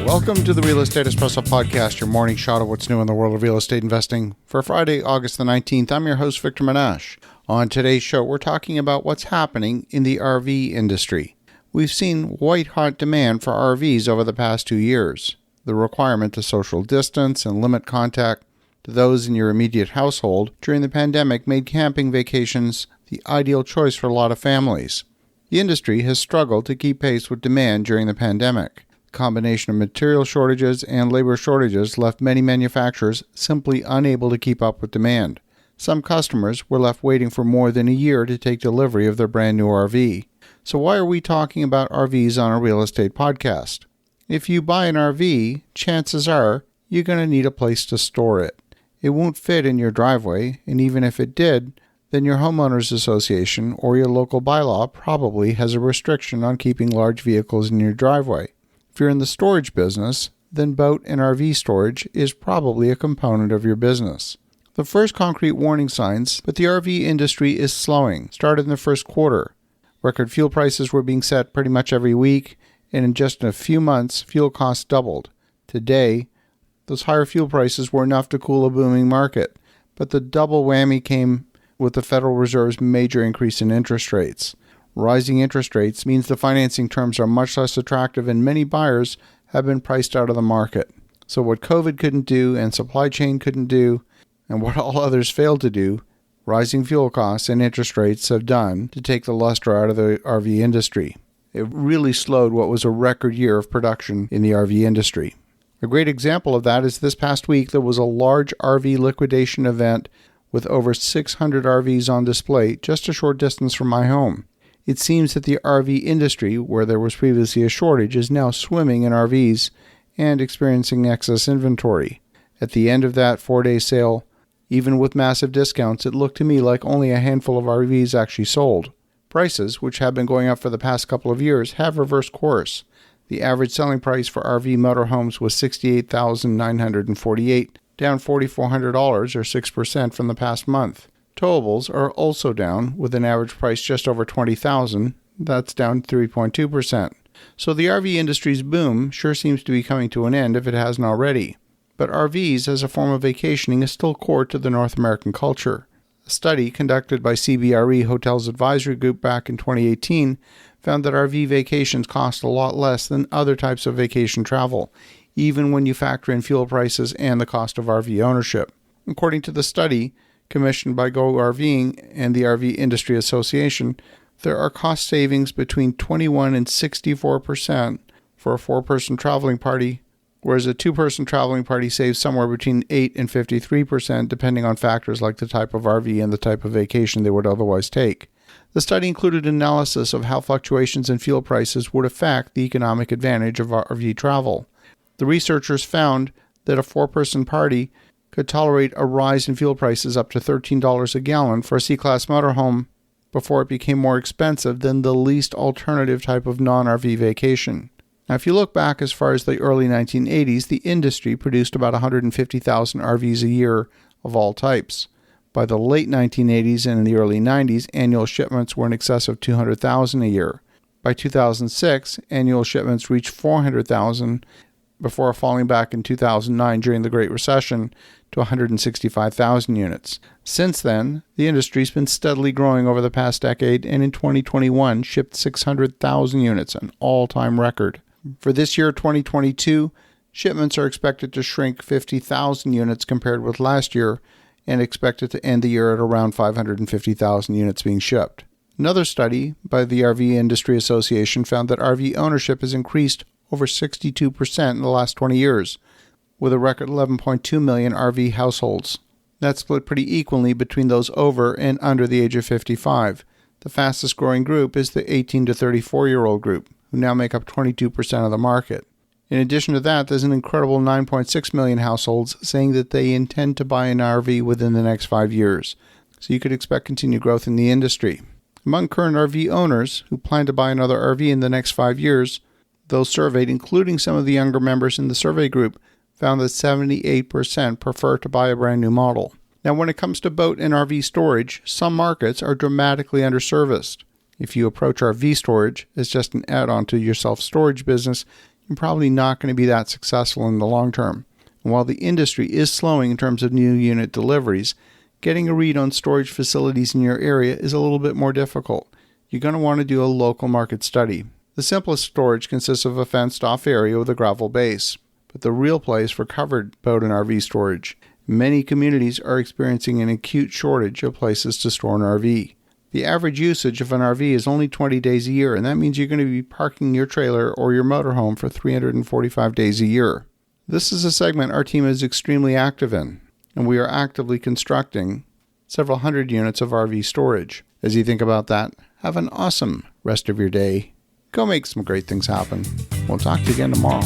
Welcome to the Real Estate Espresso Podcast, your morning shot of what's new in the world of real estate investing. For Friday, August the 19th, I'm your host, Victor Menashe. On today's show, we're talking about what's happening in the RV industry. We've seen white-hot demand for RVs over the past 2 years. The requirement to social distance and limit contact to those in your immediate household during the pandemic made camping vacations the ideal choice for a lot of families. The industry has struggled to keep pace with demand during the pandemic. The combination of material shortages and labor shortages left many manufacturers simply unable to keep up with demand. Some customers were left waiting for more than a year to take delivery of their brand new RV. So why are we talking about RVs on a real estate podcast? If you buy an RV, chances are you're going to need a place to store it. It won't fit in your driveway, and even if it did, then your homeowners association or your local bylaw probably has a restriction on keeping large vehicles in your driveway. If you're in the storage business, then boat and RV storage is probably a component of your business. The first concrete warning signs that the RV industry is slowing started in the first quarter. Record fuel prices were being set pretty much every week, and in just a few months, fuel costs doubled. Today, those higher fuel prices were enough to cool a booming market, but the double whammy came with the Federal Reserve's major increase in interest rates. Rising interest rates means the financing terms are much less attractive, and many buyers have been priced out of the market. So what COVID couldn't do and supply chain couldn't do, and what all others failed to do, rising fuel costs and interest rates have done to take the luster out of the RV industry. It really slowed what was a record year of production in the RV industry. A great example of that is this past week there was a large RV liquidation event with over 600 RVs on display just a short distance from my home. It seems that the RV industry, where there was previously a shortage, is now swimming in RVs and experiencing excess inventory. At the end of that 4-day sale, even with massive discounts, it looked to me like only a handful of RVs actually sold. Prices, which have been going up for the past couple of years, have reversed course. The average selling price for RV motorhomes was $68,948, down $4,400 or 6% from the past month. Towables are also down, with an average price just over $20,000. That's down 3.2%. So the RV industry's boom sure seems to be coming to an end if it hasn't already. But RVs as a form of vacationing is still core to the North American culture. A study conducted by CBRE Hotels Advisory Group back in 2018 found that RV vacations cost a lot less than other types of vacation travel, even when you factor in fuel prices and the cost of RV ownership. According to the study, commissioned by Go RVing and the RV Industry Association, there are cost savings between 21 and 64% for a 4-person traveling party, whereas a 2-person traveling party saves somewhere between 8 and 53% depending on factors like the type of RV and the type of vacation they would otherwise take. The study included analysis of how fluctuations in fuel prices would affect the economic advantage of RV travel. The researchers found that a 4-person party could tolerate a rise in fuel prices up to $13 a gallon for a C-Class motorhome before it became more expensive than the least alternative type of non-RV vacation. Now, if you look back as far as the early 1980s, the industry produced about 150,000 RVs a year of all types. By the late 1980s and in the early 90s, annual shipments were in excess of 200,000 a year. By 2006, annual shipments reached 400,000 before falling back in 2009 during the Great Recession to 165,000 units. Since then, the industry's been steadily growing over the past decade, and in 2021 shipped 600,000 units, an all-time record. For this year, 2022, shipments are expected to shrink 50,000 units compared with last year, and expected to end the year at around 550,000 units being shipped. Another study by the RV Industry Association found that RV ownership has increased over 62% in the last 20 years, with a record 11.2 million RV households. That's split pretty equally between those over and under the age of 55. The fastest growing group is the 18 to 34-year-old group, who now make up 22% of the market. In addition to that, there's an incredible 9.6 million households saying that they intend to buy an RV within the next 5 years. So you could expect continued growth in the industry. Among current RV owners who plan to buy another RV in the next 5 years, those surveyed, including some of the younger members in the survey group, found that 78% prefer to buy a brand new model. Now, when it comes to boat and RV storage, some markets are dramatically underserviced. If you approach RV storage as just an add-on to your self-storage business, you're probably not going to be that successful in the long term. And while the industry is slowing in terms of new unit deliveries, getting a read on storage facilities in your area is a little bit more difficult. You're going to want to do a local market study. The simplest storage consists of a fenced-off area with a gravel base, but the real play is for covered boat and RV storage. Many communities are experiencing an acute shortage of places to store an RV. The average usage of an RV is only 20 days a year, and that means you're going to be parking your trailer or your motorhome for 345 days a year. This is a segment our team is extremely active in, and we are actively constructing several hundred units of RV storage. As you think about that, have an awesome rest of your day. Go make some great things happen. We'll talk to you again tomorrow.